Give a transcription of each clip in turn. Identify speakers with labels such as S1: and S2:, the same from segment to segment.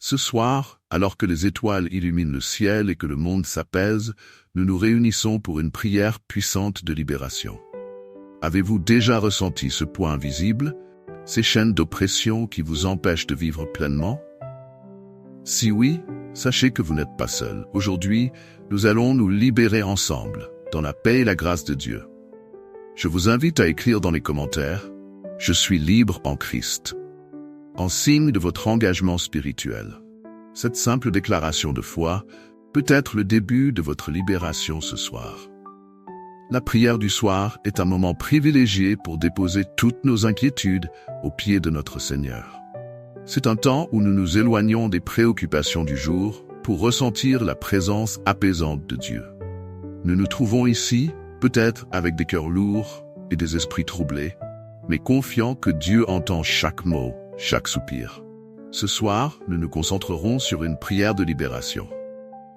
S1: Ce soir, alors que les étoiles illuminent le ciel et que le monde s'apaise, nous nous réunissons pour une prière puissante de libération. Avez-vous déjà ressenti ce poids invisible, ces chaînes d'oppression qui vous empêchent de vivre pleinement? Si oui, sachez que vous n'êtes pas seul. Aujourd'hui, nous allons nous libérer ensemble, dans la paix et la grâce de Dieu. Je vous invite à écrire dans les commentaires « Je suis libre en Christ », en signe de votre engagement spirituel. Cette simple déclaration de foi peut être le début de votre libération ce soir. La prière du soir est un moment privilégié pour déposer toutes nos inquiétudes aux pieds de notre Seigneur. C'est un temps où nous nous éloignons des préoccupations du jour pour ressentir la présence apaisante de Dieu. Nous nous trouvons ici, peut-être avec des cœurs lourds et des esprits troublés, mais confiants que Dieu entend chaque mot, chaque soupir. Ce soir, nous nous concentrerons sur une prière de libération.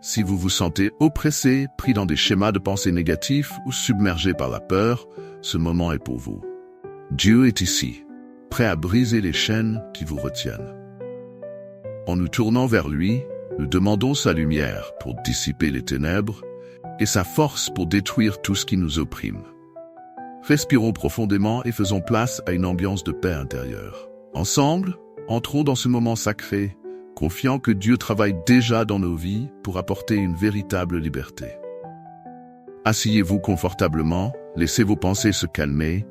S1: Si vous vous sentez oppressé, pris dans des schémas de pensée négatifs ou submergé par la peur, ce moment est pour vous. Dieu est ici, prêt à briser les chaînes qui vous retiennent. En nous tournant vers lui, nous demandons sa lumière pour dissiper les ténèbres et sa force pour détruire tout ce qui nous opprime. Respirons profondément et faisons place à une ambiance de paix intérieure. Ensemble, entrons dans ce moment sacré, confiants que Dieu travaille déjà dans nos vies pour apporter une véritable liberté. Asseyez-vous confortablement, laissez vos pensées se calmer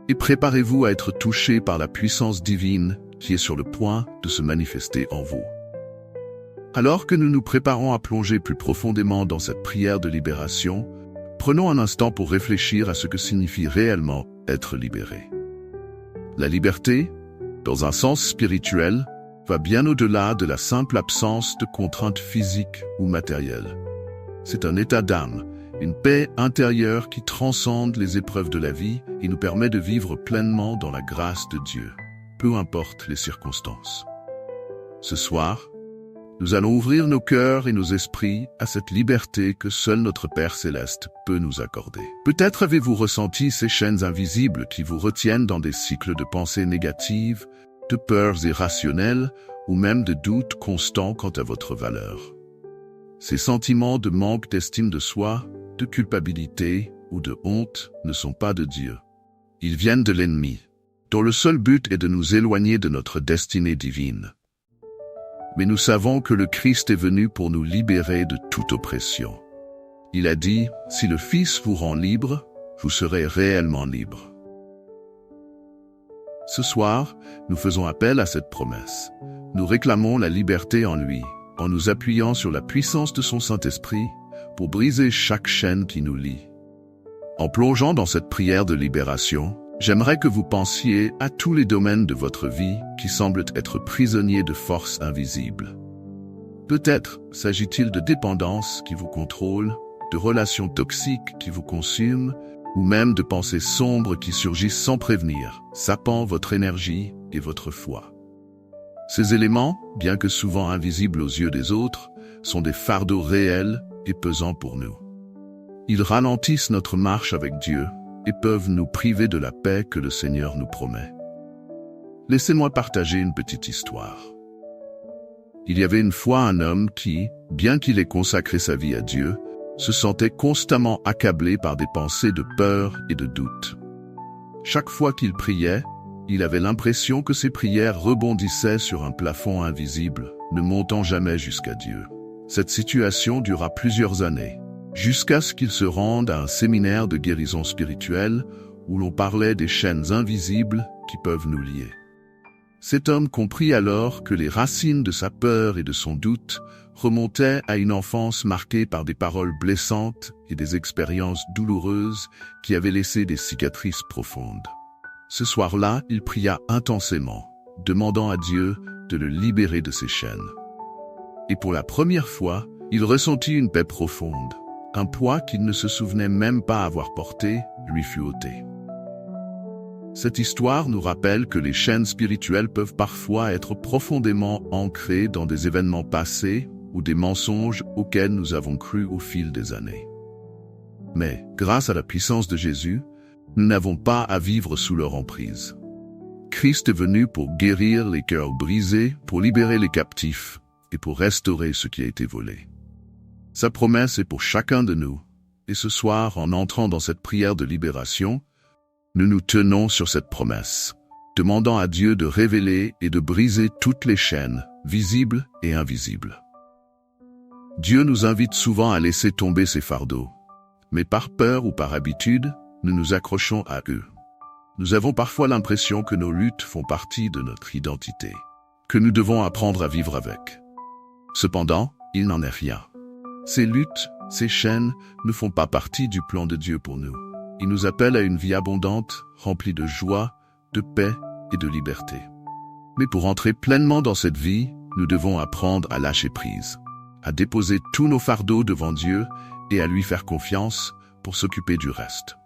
S1: et préparez-vous à être touchés par la puissance divine qui est sur le point de se manifester en vous. Alors que nous nous préparons à plonger plus profondément dans cette prière de libération, prenons un instant pour réfléchir à ce que signifie réellement être libéré. La liberté, dans un sens spirituel, va bien au-delà de la simple absence de contraintes physiques ou matérielles. C'est un état d'âme, une paix intérieure qui transcende les épreuves de la vie et nous permet de vivre pleinement dans la grâce de Dieu, peu importe les circonstances. Ce soir, nous allons ouvrir nos cœurs et nos esprits à cette liberté que seul notre Père Céleste peut nous accorder. Peut-être avez-vous ressenti ces chaînes invisibles qui vous retiennent dans des cycles de pensées négatives, de peurs irrationnelles ou même de doutes constants quant à votre valeur. Ces sentiments de manque d'estime de soi, de culpabilité ou de honte ne sont pas de Dieu. Ils viennent de l'ennemi, dont le seul but est de nous éloigner de notre destinée divine. Mais nous savons que le Christ est venu pour nous libérer de toute oppression. Il a dit, « Si le Fils vous rend libre, vous serez réellement libre. » Ce soir, nous faisons appel à cette promesse. Nous réclamons la liberté en lui, en nous appuyant sur la puissance de son Saint-Esprit pour briser chaque chaîne qui nous lie. En plongeant dans cette prière de libération, j'aimerais que vous pensiez à tous les domaines de votre vie qui semblent être prisonniers de forces invisibles. Peut-être s'agit-il de dépendances qui vous contrôlent, de relations toxiques qui vous consument, ou même de pensées sombres qui surgissent sans prévenir, sapant votre énergie et votre foi. Ces éléments, bien que souvent invisibles aux yeux des autres, sont des fardeaux réels et pesants pour nous. Ils ralentissent notre marche avec Dieu et peuvent nous priver de la paix que le Seigneur nous promet. Laissez-moi partager une petite histoire. Il y avait une fois un homme qui, bien qu'il ait consacré sa vie à Dieu, se sentait constamment accablé par des pensées de peur et de doute. Chaque fois qu'il priait, il avait l'impression que ses prières rebondissaient sur un plafond invisible, ne montant jamais jusqu'à Dieu. Cette situation dura plusieurs années, jusqu'à ce qu'il se rende à un séminaire de guérison spirituelle où l'on parlait des chaînes invisibles qui peuvent nous lier. Cet homme comprit alors que les racines de sa peur et de son doute remontaient à une enfance marquée par des paroles blessantes et des expériences douloureuses qui avaient laissé des cicatrices profondes. Ce soir-là, il pria intensément, demandant à Dieu de le libérer de ces chaînes. Et pour la première fois, il ressentit une paix profonde. Un poids qu'il ne se souvenait même pas avoir porté lui fut ôté. Cette histoire nous rappelle que les chaînes spirituelles peuvent parfois être profondément ancrées dans des événements passés ou des mensonges auxquels nous avons cru au fil des années. Mais, grâce à la puissance de Jésus, nous n'avons pas à vivre sous leur emprise. Christ est venu pour guérir les cœurs brisés, pour libérer les captifs et pour restaurer ce qui a été volé. Sa promesse est pour chacun de nous, et ce soir, en entrant dans cette prière de libération, nous nous tenons sur cette promesse, demandant à Dieu de révéler et de briser toutes les chaînes, visibles et invisibles. Dieu nous invite souvent à laisser tomber ces fardeaux, mais par peur ou par habitude, nous nous accrochons à eux. Nous avons parfois l'impression que nos luttes font partie de notre identité, que nous devons apprendre à vivre avec. Cependant, il n'en est rien. Ces luttes, ces chaînes, ne font pas partie du plan de Dieu pour nous. Il nous appelle à une vie abondante, remplie de joie, de paix et de liberté. Mais pour entrer pleinement dans cette vie, nous devons apprendre à lâcher prise, à déposer tous nos fardeaux devant Dieu et à lui faire confiance pour s'occuper du reste.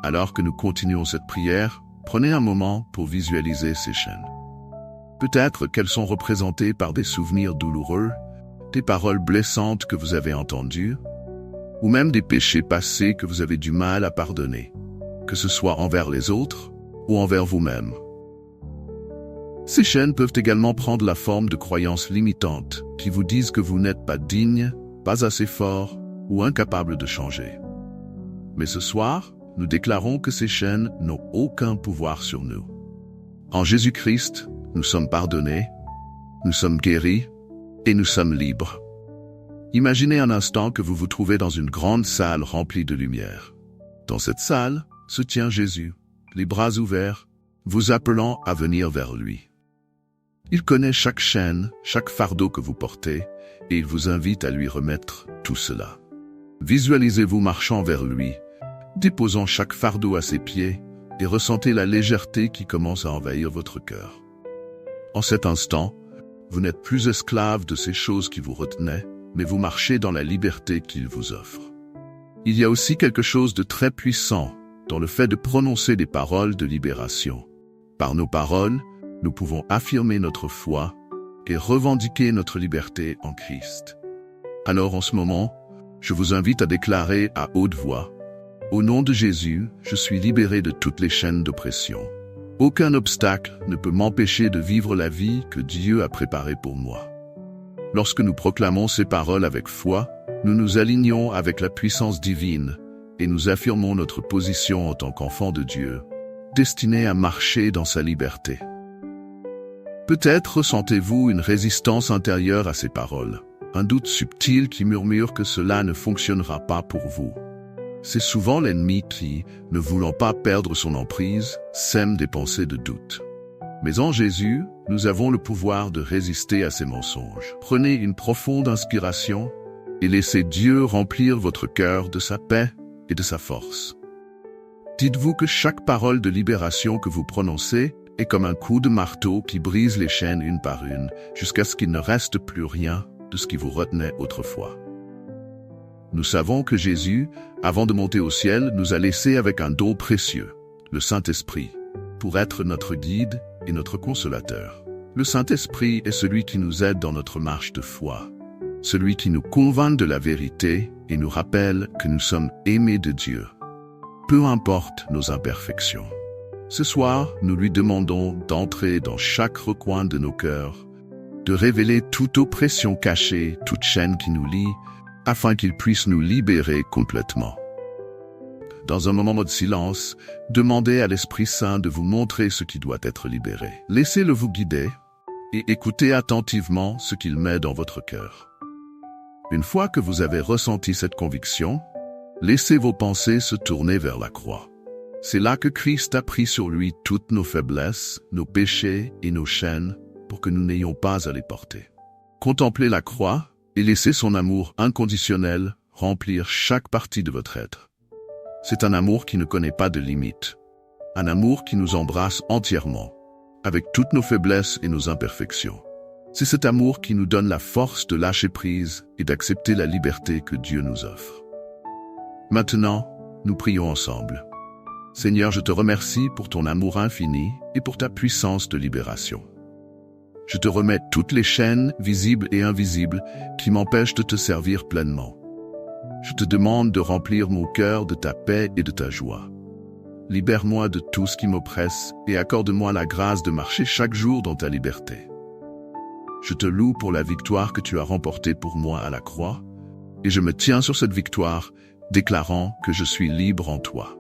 S1: Alors que nous continuons cette prière, prenez un moment pour visualiser ces chaînes. Peut-être qu'elles sont représentées par des souvenirs douloureux, des paroles blessantes que vous avez entendues, ou même des péchés passés que vous avez du mal à pardonner, que ce soit envers les autres ou envers vous-même. Ces chaînes peuvent également prendre la forme de croyances limitantes qui vous disent que vous n'êtes pas digne, pas assez fort ou incapable de changer. Mais ce soir, nous déclarons que ces chaînes n'ont aucun pouvoir sur nous. En Jésus-Christ, nous sommes pardonnés, nous sommes guéris et nous sommes libres. Imaginez un instant que vous vous trouvez dans une grande salle remplie de lumière. Dans cette salle se tient Jésus, les bras ouverts, vous appelant à venir vers lui. Il connaît chaque chaîne, chaque fardeau que vous portez, et il vous invite à lui remettre tout cela. Visualisez-vous marchant vers lui, déposant chaque fardeau à ses pieds, et ressentez la légèreté qui commence à envahir votre cœur. En cet instant, vous n'êtes plus esclave de ces choses qui vous retenaient, mais vous marchez dans la liberté qu'il vous offre. Il y a aussi quelque chose de très puissant dans le fait de prononcer des paroles de libération. Par nos paroles, nous pouvons affirmer notre foi et revendiquer notre liberté en Christ. Alors en ce moment, je vous invite à déclarer à haute voix: au nom de Jésus, je suis libéré de toutes les chaînes d'oppression. Aucun obstacle ne peut m'empêcher de vivre la vie que Dieu a préparée pour moi. Lorsque nous proclamons ces paroles avec foi, nous nous alignons avec la puissance divine et nous affirmons notre position en tant qu'enfant de Dieu, destiné à marcher dans sa liberté. Peut-être ressentez-vous une résistance intérieure à ces paroles, un doute subtil qui murmure que cela ne fonctionnera pas pour vous. C'est souvent l'ennemi qui, ne voulant pas perdre son emprise, sème des pensées de doute. Mais en Jésus, nous avons le pouvoir de résister à ces mensonges. Prenez une profonde inspiration et laissez Dieu remplir votre cœur de sa paix et de sa force. Dites-vous que chaque parole de libération que vous prononcez est comme un coup de marteau qui brise les chaînes une par une, jusqu'à ce qu'il ne reste plus rien de ce qui vous retenait autrefois. Nous savons que Jésus, avant de monter au ciel, nous a laissés avec un don précieux, le Saint-Esprit, pour être notre guide et notre consolateur. Le Saint-Esprit est celui qui nous aide dans notre marche de foi, celui qui nous convainc de la vérité et nous rappelle que nous sommes aimés de Dieu, peu importe nos imperfections. Ce soir, nous lui demandons d'entrer dans chaque recoin de nos cœurs, de révéler toute oppression cachée, toute chaîne qui nous lie, afin qu'il puisse nous libérer complètement. Dans un moment de silence, demandez à l'Esprit Saint de vous montrer ce qui doit être libéré. Laissez-le vous guider et écoutez attentivement ce qu'il met dans votre cœur. Une fois que vous avez ressenti cette conviction, laissez vos pensées se tourner vers la croix. C'est là que Christ a pris sur lui toutes nos faiblesses, nos péchés et nos chaînes pour que nous n'ayons pas à les porter. Contemplez la croix et laissez son amour inconditionnel remplir chaque partie de votre être. C'est un amour qui ne connaît pas de limites, un amour qui nous embrasse entièrement, avec toutes nos faiblesses et nos imperfections. C'est cet amour qui nous donne la force de lâcher prise et d'accepter la liberté que Dieu nous offre. Maintenant, nous prions ensemble. Seigneur, je te remercie pour ton amour infini et pour ta puissance de libération. Je te remets toutes les chaînes, visibles et invisibles, qui m'empêchent de te servir pleinement. Je te demande de remplir mon cœur de ta paix et de ta joie. Libère-moi de tout ce qui m'oppresse et accorde-moi la grâce de marcher chaque jour dans ta liberté. je te loue pour la victoire que tu as remportée pour moi à la croix, et je me tiens sur cette victoire, déclarant que je suis libre en toi.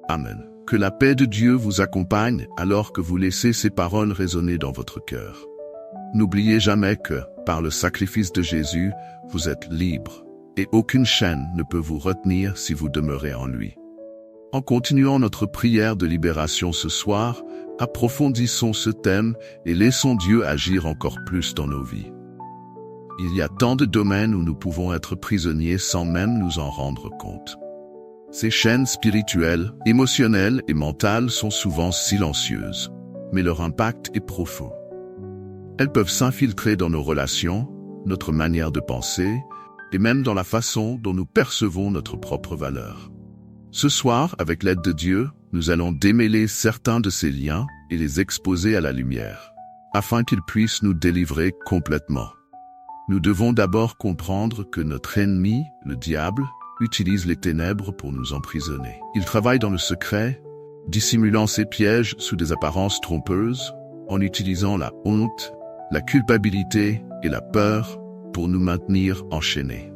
S1: Amen. Que la paix de Dieu vous accompagne alors que vous laissez ces paroles résonner dans votre cœur. N'oubliez jamais que, par le sacrifice de Jésus, vous êtes libre, et aucune chaîne ne peut vous retenir si vous demeurez en lui. En continuant notre prière de libération ce soir, approfondissons ce thème et laissons Dieu agir encore plus dans nos vies. Il y a tant de domaines où nous pouvons être prisonniers sans même nous en rendre compte. Ces chaînes spirituelles, émotionnelles et mentales sont souvent silencieuses, mais leur impact est profond. Elles peuvent s'infiltrer dans nos relations, notre manière de penser, et même dans la façon dont nous percevons notre propre valeur. Ce soir, avec l'aide de Dieu, nous allons démêler certains de ces liens et les exposer à la lumière, afin qu'ils puissent nous délivrer complètement. Nous devons d'abord comprendre que notre ennemi, le diable, utilise les ténèbres pour nous emprisonner. Il travaille dans le secret, dissimulant ses pièges sous des apparences trompeuses, en utilisant la honte, la culpabilité et la peur pour nous maintenir enchaînés.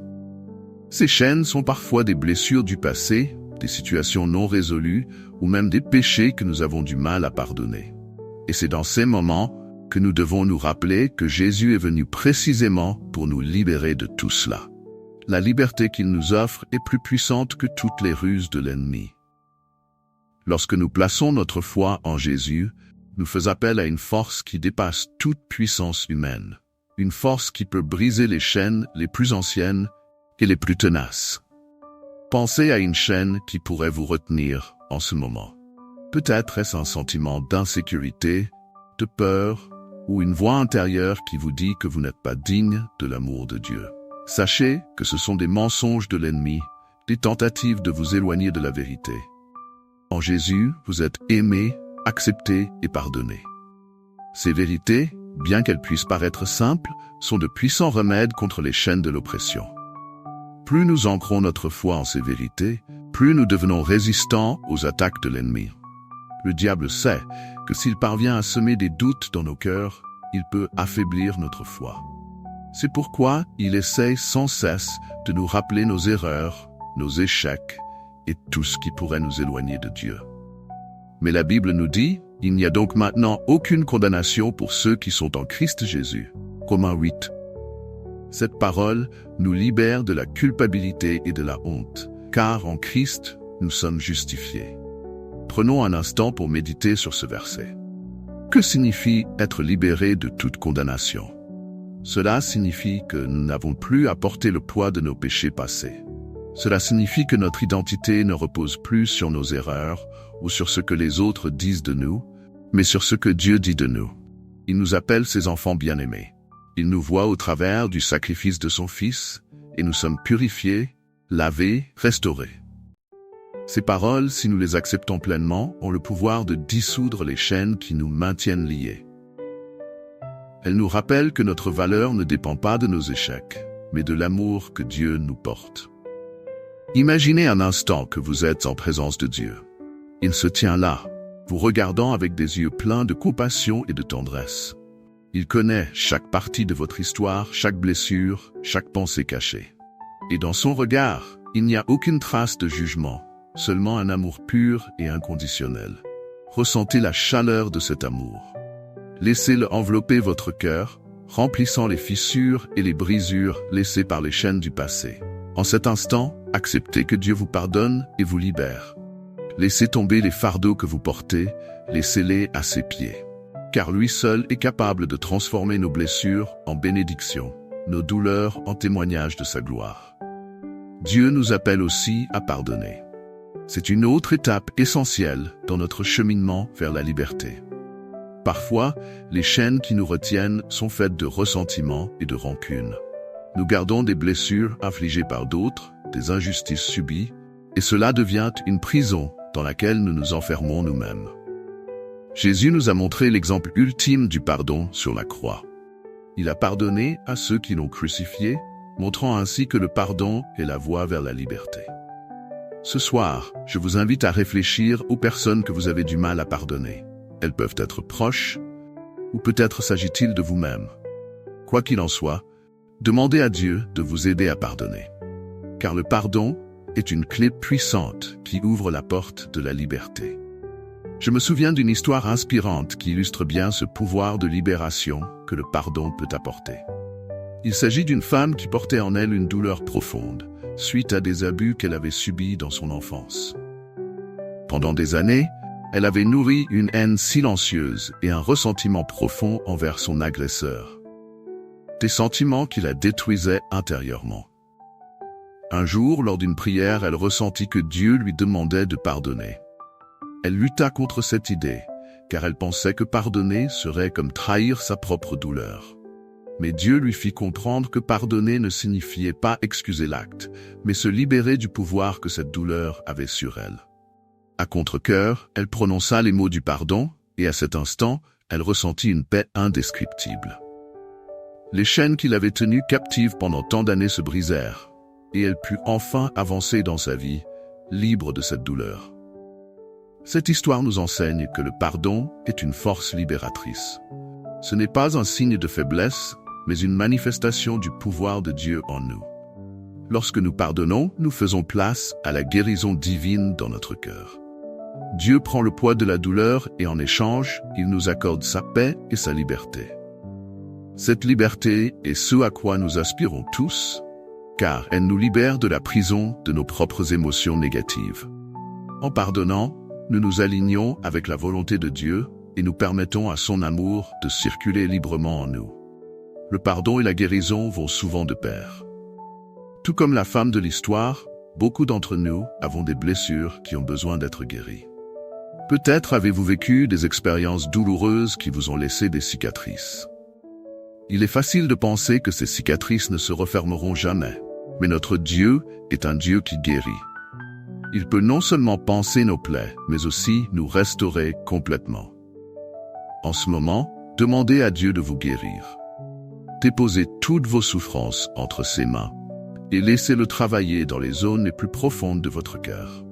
S1: Ces chaînes sont parfois des blessures du passé, des situations non résolues ou même des péchés que nous avons du mal à pardonner. Et c'est dans ces moments que nous devons nous rappeler que Jésus est venu précisément pour nous libérer de tout cela. La liberté qu'il nous offre est plus puissante que toutes les ruses de l'ennemi. Lorsque nous plaçons notre foi en Jésus, nous faisons appel à une force qui dépasse toute puissance humaine, une force qui peut briser les chaînes les plus anciennes et les plus tenaces. Pensez à une chaîne qui pourrait vous retenir en ce moment. Peut-être est-ce un sentiment d'insécurité, de peur, ou une voix intérieure qui vous dit que vous n'êtes pas digne de l'amour de Dieu. Sachez que ce sont des mensonges de l'ennemi, des tentatives de vous éloigner de la vérité. En Jésus, vous êtes aimé, accepté et pardonné. Ces vérités, bien qu'elles puissent paraître simples, sont de puissants remèdes contre les chaînes de l'oppression. Plus nous ancrons notre foi en ces vérités, plus nous devenons résistants aux attaques de l'ennemi. Le diable sait que s'il parvient à semer des doutes dans nos cœurs, il peut affaiblir notre foi. C'est pourquoi il essaie sans cesse de nous rappeler nos erreurs, nos échecs et tout ce qui pourrait nous éloigner de Dieu. Mais la Bible nous dit, il n'y a donc maintenant aucune condamnation pour ceux qui sont en Christ Jésus. Romains 8. Cette parole nous libère de la culpabilité et de la honte, car en Christ, nous sommes justifiés. Prenons un instant pour méditer sur ce verset. Que signifie être libéré de toute condamnation? Cela signifie que nous n'avons plus à porter le poids de nos péchés passés. Cela signifie que notre identité ne repose plus sur nos erreurs ou sur ce que les autres disent de nous, mais sur ce que Dieu dit de nous. Il nous appelle ses enfants bien-aimés. Il nous voit au travers du sacrifice de son Fils et nous sommes purifiés, lavés, restaurés. Ces paroles, si nous les acceptons pleinement, ont le pouvoir de dissoudre les chaînes qui nous maintiennent liés. Elles nous rappellent que notre valeur ne dépend pas de nos échecs, mais de l'amour que Dieu nous porte. Imaginez un instant que vous êtes en présence de Dieu. Il se tient là, vous regardant avec des yeux pleins de compassion et de tendresse. Il connaît chaque partie de votre histoire, chaque blessure, chaque pensée cachée. Et dans son regard, il n'y a aucune trace de jugement, seulement un amour pur et inconditionnel. Ressentez la chaleur de cet amour. Laissez-le envelopper votre cœur, remplissant les fissures et les brisures laissées par les chaînes du passé. En cet instant, acceptez que Dieu vous pardonne et vous libère. Laissez tomber les fardeaux que vous portez, laissez-les à ses pieds. Car lui seul est capable de transformer nos blessures en bénédictions, nos douleurs en témoignages de sa gloire. Dieu nous appelle aussi à pardonner. C'est une autre étape essentielle dans notre cheminement vers la liberté. Parfois, les chaînes qui nous retiennent sont faites de ressentiment et de rancune. Nous gardons des blessures infligées par d'autres, des injustices subies, et cela devient une prison dans laquelle nous nous enfermons nous-mêmes. Jésus nous a montré l'exemple ultime du pardon sur la croix. Il a pardonné à ceux qui l'ont crucifié, montrant ainsi que le pardon est la voie vers la liberté. Ce soir, je vous invite à réfléchir aux personnes que vous avez du mal à pardonner. Elles peuvent être proches, ou peut-être s'agit-il de vous-même. Quoi qu'il en soit, demandez à Dieu de vous aider à pardonner. Car le pardon est une clé puissante qui ouvre la porte de la liberté. Je me souviens d'une histoire inspirante qui illustre bien ce pouvoir de libération que le pardon peut apporter. Il s'agit d'une femme qui portait en elle une douleur profonde, suite à des abus qu'elle avait subis dans son enfance. Pendant des années, elle avait nourri une haine silencieuse et un ressentiment profond envers son agresseur. Des sentiments qui la détruisaient intérieurement. Un jour, lors d'une prière, elle ressentit que Dieu lui demandait de pardonner. Elle lutta contre cette idée, car elle pensait que pardonner serait comme trahir sa propre douleur. Mais Dieu lui fit comprendre que pardonner ne signifiait pas excuser l'acte, mais se libérer du pouvoir que cette douleur avait sur elle. À contre-cœur, elle prononça les mots du pardon, et à cet instant, elle ressentit une paix indescriptible. Les chaînes qui l'avaient tenue captive pendant tant d'années se brisèrent, et elle put enfin avancer dans sa vie, libre de cette douleur. Cette histoire nous enseigne que le pardon est une force libératrice. Ce n'est pas un signe de faiblesse, mais une manifestation du pouvoir de Dieu en nous. Lorsque nous pardonnons, nous faisons place à la guérison divine dans notre cœur. Dieu prend le poids de la douleur et en échange, il nous accorde sa paix et sa liberté. Cette liberté est ce à quoi nous aspirons tous, car elle nous libère de la prison de nos propres émotions négatives. En pardonnant, nous nous alignons avec la volonté de Dieu et nous permettons à son amour de circuler librement en nous. Le pardon et la guérison vont souvent de pair. Tout comme la femme de l'histoire, beaucoup d'entre nous avons des blessures qui ont besoin d'être guéries. Peut-être avez-vous vécu des expériences douloureuses qui vous ont laissé des cicatrices. Il est facile de penser que ces cicatrices ne se refermeront jamais, mais notre Dieu est un Dieu qui guérit. Il peut non seulement panser nos plaies, mais aussi nous restaurer complètement. En ce moment, demandez à Dieu de vous guérir. Déposez toutes vos souffrances entre ses mains et laissez-le travailler dans les zones les plus profondes de votre cœur.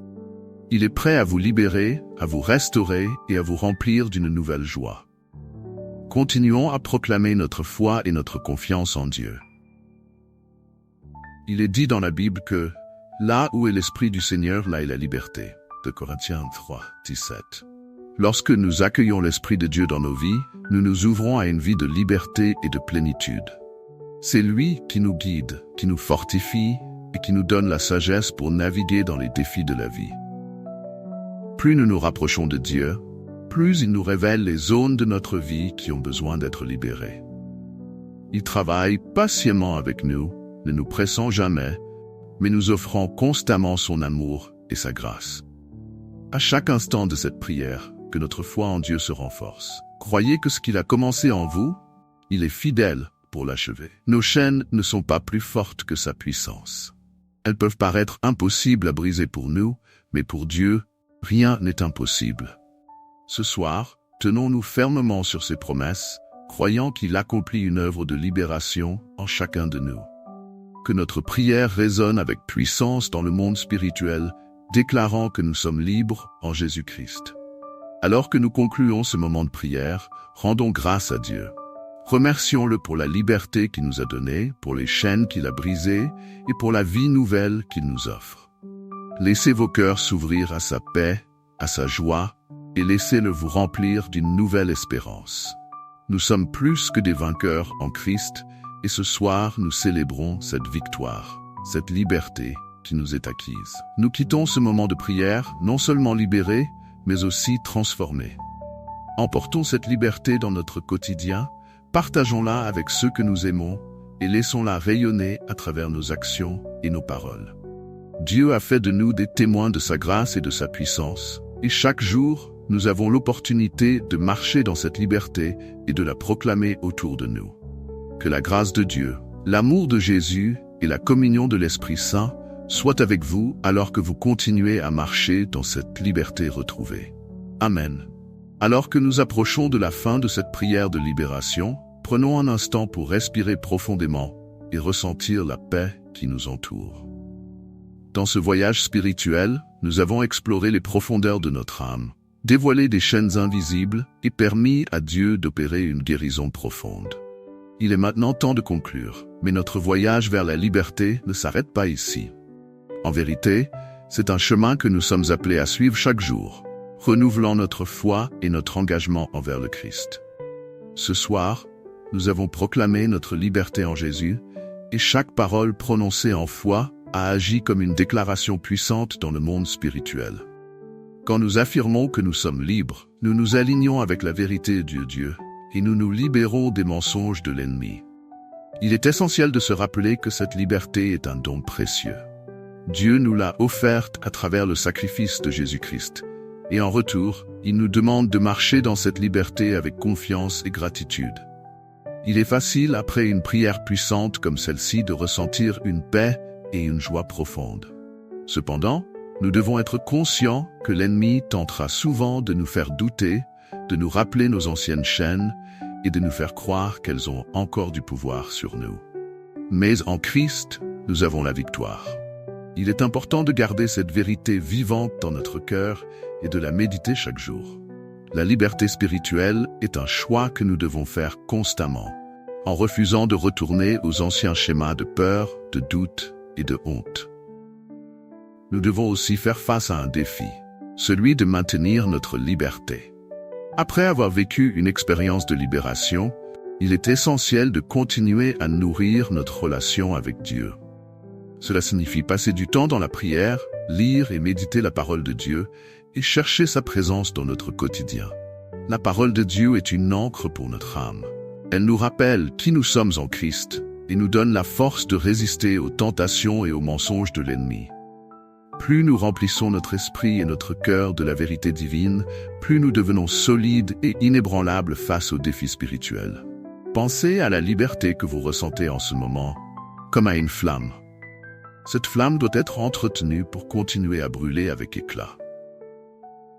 S1: Il est prêt à vous libérer, à vous restaurer et à vous remplir d'une nouvelle joie. Continuons à proclamer notre foi et notre confiance en Dieu. Il est dit dans la Bible que « là où est l'Esprit du Seigneur, là est la liberté » de Corinthiens 3, 17. Lorsque nous accueillons l'Esprit de Dieu dans nos vies, nous nous ouvrons à une vie de liberté et de plénitude. C'est lui qui nous guide, qui nous fortifie et qui nous donne la sagesse pour naviguer dans les défis de la vie. Plus nous nous rapprochons de Dieu, plus il nous révèle les zones de notre vie qui ont besoin d'être libérées. Il travaille patiemment avec nous, ne nous pressant jamais, mais nous offrant constamment son amour et sa grâce. À chaque instant de cette prière, que notre foi en Dieu se renforce. Croyez que ce qu'il a commencé en vous, il est fidèle pour l'achever. Nos chaînes ne sont pas plus fortes que sa puissance. Elles peuvent paraître impossibles à briser pour nous, mais pour Dieu, rien n'est impossible. Ce soir, tenons-nous fermement sur ses promesses, croyant qu'il accomplit une œuvre de libération en chacun de nous. Que notre prière résonne avec puissance dans le monde spirituel, déclarant que nous sommes libres en Jésus-Christ. Alors que nous concluons ce moment de prière, rendons grâce à Dieu. Remercions-le pour la liberté qu'il nous a donnée, pour les chaînes qu'il a brisées et pour la vie nouvelle qu'il nous offre. Laissez vos cœurs s'ouvrir à sa paix, à sa joie, et laissez-le vous remplir d'une nouvelle espérance. Nous sommes plus que des vainqueurs en Christ, et ce soir nous célébrons cette victoire, cette liberté qui nous est acquise. Nous quittons ce moment de prière non seulement libérés, mais aussi transformés. Emportons cette liberté dans notre quotidien, partageons-la avec ceux que nous aimons et laissons-la rayonner à travers nos actions et nos paroles. Dieu a fait de nous des témoins de sa grâce et de sa puissance, et chaque jour, nous avons l'opportunité de marcher dans cette liberté et de la proclamer autour de nous. Que la grâce de Dieu, l'amour de Jésus et la communion de l'Esprit Saint soient avec vous alors que vous continuez à marcher dans cette liberté retrouvée. Amen. Alors que nous approchons de la fin de cette prière de libération, prenons un instant pour respirer profondément et ressentir la paix qui nous entoure. Dans ce voyage spirituel, nous avons exploré les profondeurs de notre âme, dévoilé des chaînes invisibles et permis à Dieu d'opérer une guérison profonde. Il est maintenant temps de conclure, mais notre voyage vers la liberté ne s'arrête pas ici. En vérité, c'est un chemin que nous sommes appelés à suivre chaque jour, renouvelant notre foi et notre engagement envers le Christ. Ce soir, nous avons proclamé notre liberté en Jésus, et chaque parole prononcée en foi a agi comme une déclaration puissante dans le monde spirituel. Quand nous affirmons que nous sommes libres, nous nous alignons avec la vérité de Dieu, et nous nous libérons des mensonges de l'ennemi. Il est essentiel de se rappeler que cette liberté est un don précieux. Dieu nous l'a offerte à travers le sacrifice de Jésus-Christ, et en retour, il nous demande de marcher dans cette liberté avec confiance et gratitude. Il est facile, après une prière puissante comme celle-ci, de ressentir une paix et une joie profonde. Cependant, nous devons être conscients que l'ennemi tentera souvent de nous faire douter, de nous rappeler nos anciennes chaînes et de nous faire croire qu'elles ont encore du pouvoir sur nous. Mais en Christ, nous avons la victoire. Il est important de garder cette vérité vivante dans notre cœur et de la méditer chaque jour. La liberté spirituelle est un choix que nous devons faire constamment, en refusant de retourner aux anciens schémas de peur, de doute et de honte. Nous devons aussi faire face à un défi, celui de maintenir notre liberté. Après avoir vécu une expérience de libération, il est essentiel de continuer à nourrir notre relation avec Dieu. Cela signifie passer du temps dans la prière, lire et méditer la parole de Dieu et chercher sa présence dans notre quotidien. La parole de Dieu est une encre pour notre âme. Elle nous rappelle qui nous sommes en Christ et nous donne la force de résister aux tentations et aux mensonges de l'ennemi. Plus nous remplissons notre esprit et notre cœur de la vérité divine, plus nous devenons solides et inébranlables face aux défis spirituels. Pensez à la liberté que vous ressentez en ce moment, comme à une flamme. Cette flamme doit être entretenue pour continuer à brûler avec éclat.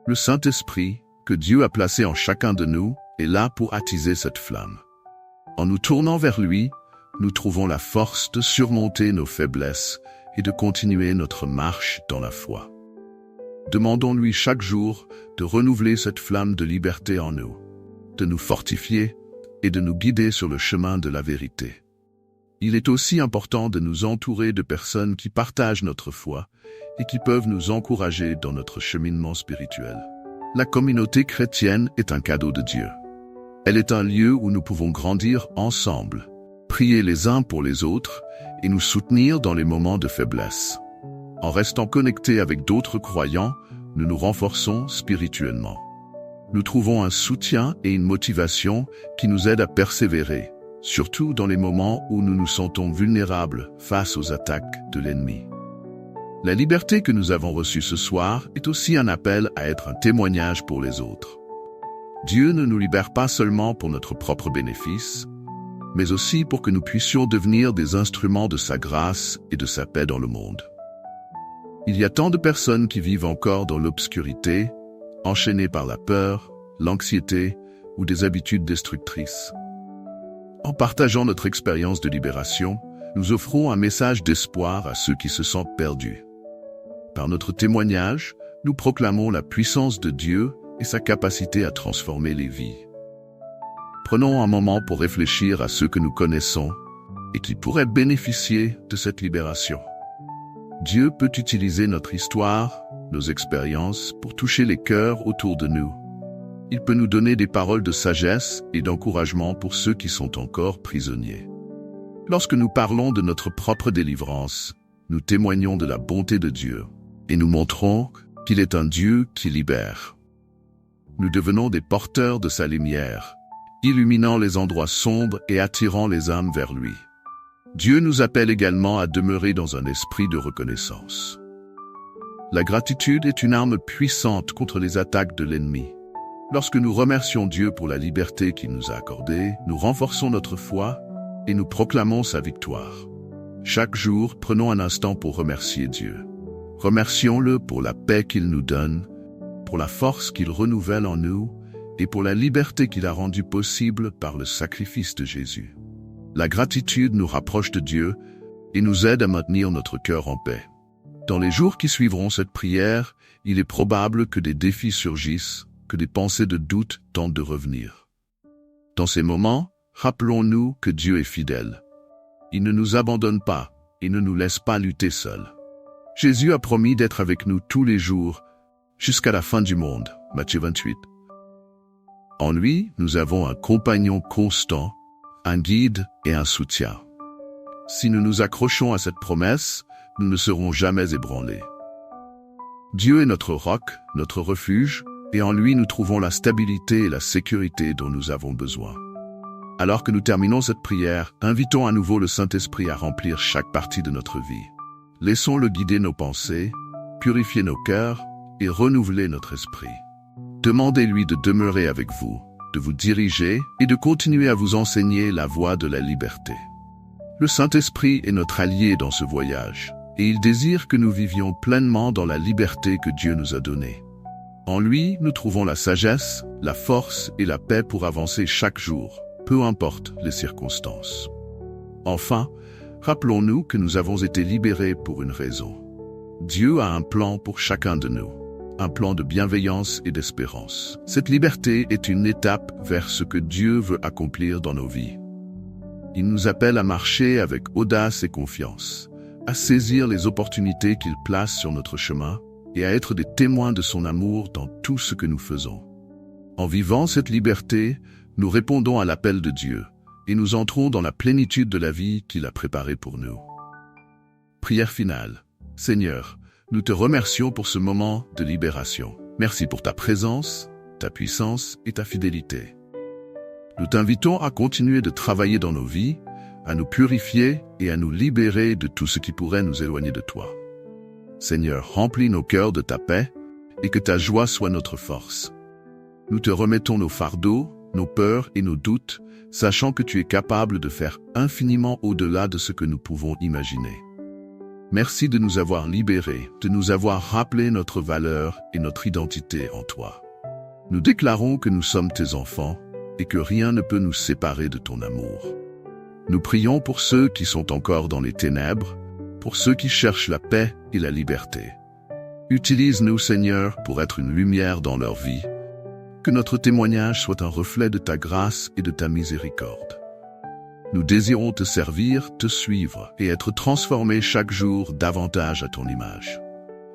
S1: Le Saint-Esprit, que Dieu a placé en chacun de nous, est là pour attiser cette flamme. En nous tournant vers lui, nous trouvons la force de surmonter nos faiblesses et de continuer notre marche dans la foi. Demandons-lui chaque jour de renouveler cette flamme de liberté en nous, de nous fortifier et de nous guider sur le chemin de la vérité. Il est aussi important de nous entourer de personnes qui partagent notre foi et qui peuvent nous encourager dans notre cheminement spirituel. La communauté chrétienne est un cadeau de Dieu. Elle est un lieu où nous pouvons grandir ensemble, prier les uns pour les autres et nous soutenir dans les moments de faiblesse. En restant connectés avec d'autres croyants, nous nous renforçons spirituellement. Nous trouvons un soutien et une motivation qui nous aident à persévérer, surtout dans les moments où nous nous sentons vulnérables face aux attaques de l'ennemi. La liberté que nous avons reçue ce soir est aussi un appel à être un témoignage pour les autres. Dieu ne nous libère pas seulement pour notre propre bénéfice, mais aussi pour que nous puissions devenir des instruments de sa grâce et de sa paix dans le monde. Il y a tant de personnes qui vivent encore dans l'obscurité, enchaînées par la peur, l'anxiété ou des habitudes destructrices. En partageant notre expérience de libération, nous offrons un message d'espoir à ceux qui se sentent perdus. Par notre témoignage, nous proclamons la puissance de Dieu et sa capacité à transformer les vies. Prenons un moment pour réfléchir à ceux que nous connaissons et qui pourraient bénéficier de cette libération. Dieu peut utiliser notre histoire, nos expériences, pour toucher les cœurs autour de nous. Il peut nous donner des paroles de sagesse et d'encouragement pour ceux qui sont encore prisonniers. Lorsque nous parlons de notre propre délivrance, nous témoignons de la bonté de Dieu et nous montrons qu'il est un Dieu qui libère. Nous devenons des porteurs de sa lumière, illuminant les endroits sombres et attirant les âmes vers lui. Dieu nous appelle également à demeurer dans un esprit de reconnaissance. La gratitude est une arme puissante contre les attaques de l'ennemi. Lorsque nous remercions Dieu pour la liberté qu'il nous a accordée, nous renforçons notre foi et nous proclamons sa victoire. Chaque jour, prenons un instant pour remercier Dieu. Remercions-le pour la paix qu'il nous donne, pour la force qu'il renouvelle en nous et pour la liberté qu'il a rendue possible par le sacrifice de Jésus. La gratitude nous rapproche de Dieu et nous aide à maintenir notre cœur en paix. Dans les jours qui suivront cette prière, il est probable que des défis surgissent, que des pensées de doute tentent de revenir. Dans ces moments, Rappelons-nous que Dieu est fidèle. Il ne nous abandonne pas et ne nous laisse pas lutter seuls. Jésus a promis d'être avec nous tous les jours, jusqu'à la fin du monde. Matthieu 28. En lui, nous avons un compagnon constant, un guide et un soutien. Si nous nous accrochons à cette promesse, nous ne serons jamais ébranlés. Dieu est notre roc, notre refuge, et en lui nous trouvons la stabilité et la sécurité dont nous avons besoin. Alors que nous terminons cette prière, invitons à nouveau le Saint-Esprit à remplir chaque partie de notre vie. Laissons-le guider nos pensées, purifier nos cœurs et renouveler notre esprit. Demandez-lui de demeurer avec vous, de vous diriger et de continuer à vous enseigner la voie de la liberté. Le Saint-Esprit est notre allié dans ce voyage, et il désire que nous vivions pleinement dans la liberté que Dieu nous a donnée. En lui, nous trouvons la sagesse, la force et la paix pour avancer chaque jour, peu importe les circonstances. Enfin, rappelons-nous que nous avons été libérés pour une raison. Dieu a un plan pour chacun de nous, un plan de bienveillance et d'espérance. Cette liberté est une étape vers ce que Dieu veut accomplir dans nos vies. Il nous appelle à marcher avec audace et confiance, à saisir les opportunités qu'il place sur notre chemin et à être des témoins de son amour dans tout ce que nous faisons. En vivant cette liberté, nous répondons à l'appel de Dieu et nous entrons dans la plénitude de la vie qu'il a préparée pour nous. Prière finale. Seigneur, nous te remercions pour ce moment de libération. Merci pour ta présence, ta puissance et ta fidélité. Nous t'invitons à continuer de travailler dans nos vies, à nous purifier et à nous libérer de tout ce qui pourrait nous éloigner de toi. Seigneur, remplis nos cœurs de ta paix et que ta joie soit notre force. Nous te remettons nos fardeaux, nos peurs et nos doutes, sachant que tu es capable de faire infiniment au-delà de ce que nous pouvons imaginer. Merci de nous avoir libérés, de nous avoir rappelé notre valeur et notre identité en toi. Nous déclarons que nous sommes tes enfants et que rien ne peut nous séparer de ton amour. Nous prions pour ceux qui sont encore dans les ténèbres, pour ceux qui cherchent la paix et la liberté. Utilise-nous, Seigneur, pour être une lumière dans leur vie. Que notre témoignage soit un reflet de ta grâce et de ta miséricorde. Nous désirons te servir, te suivre et être transformés chaque jour davantage à ton image.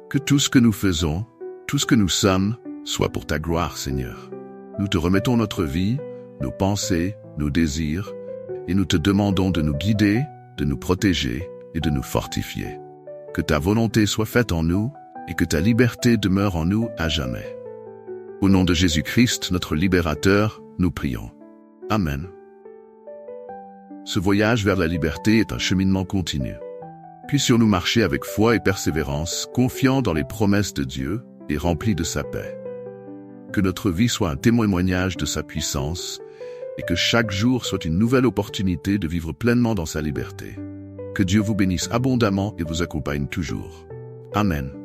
S1: Que tout ce que nous faisons, tout ce que nous sommes, soit pour ta gloire, Seigneur. Nous te remettons notre vie, nos pensées, nos désirs, et nous te demandons de nous guider, de nous protéger et de nous fortifier. Que ta volonté soit faite en nous et que ta liberté demeure en nous à jamais. Au nom de Jésus-Christ, notre libérateur, nous prions. Amen. Ce voyage vers la liberté est un cheminement continu. Puissions-nous marcher avec foi et persévérance, confiants dans les promesses de Dieu et remplis de sa paix. Que notre vie soit un témoignage de sa puissance et que chaque jour soit une nouvelle opportunité de vivre pleinement dans sa liberté. Que Dieu vous bénisse abondamment et vous accompagne toujours. Amen.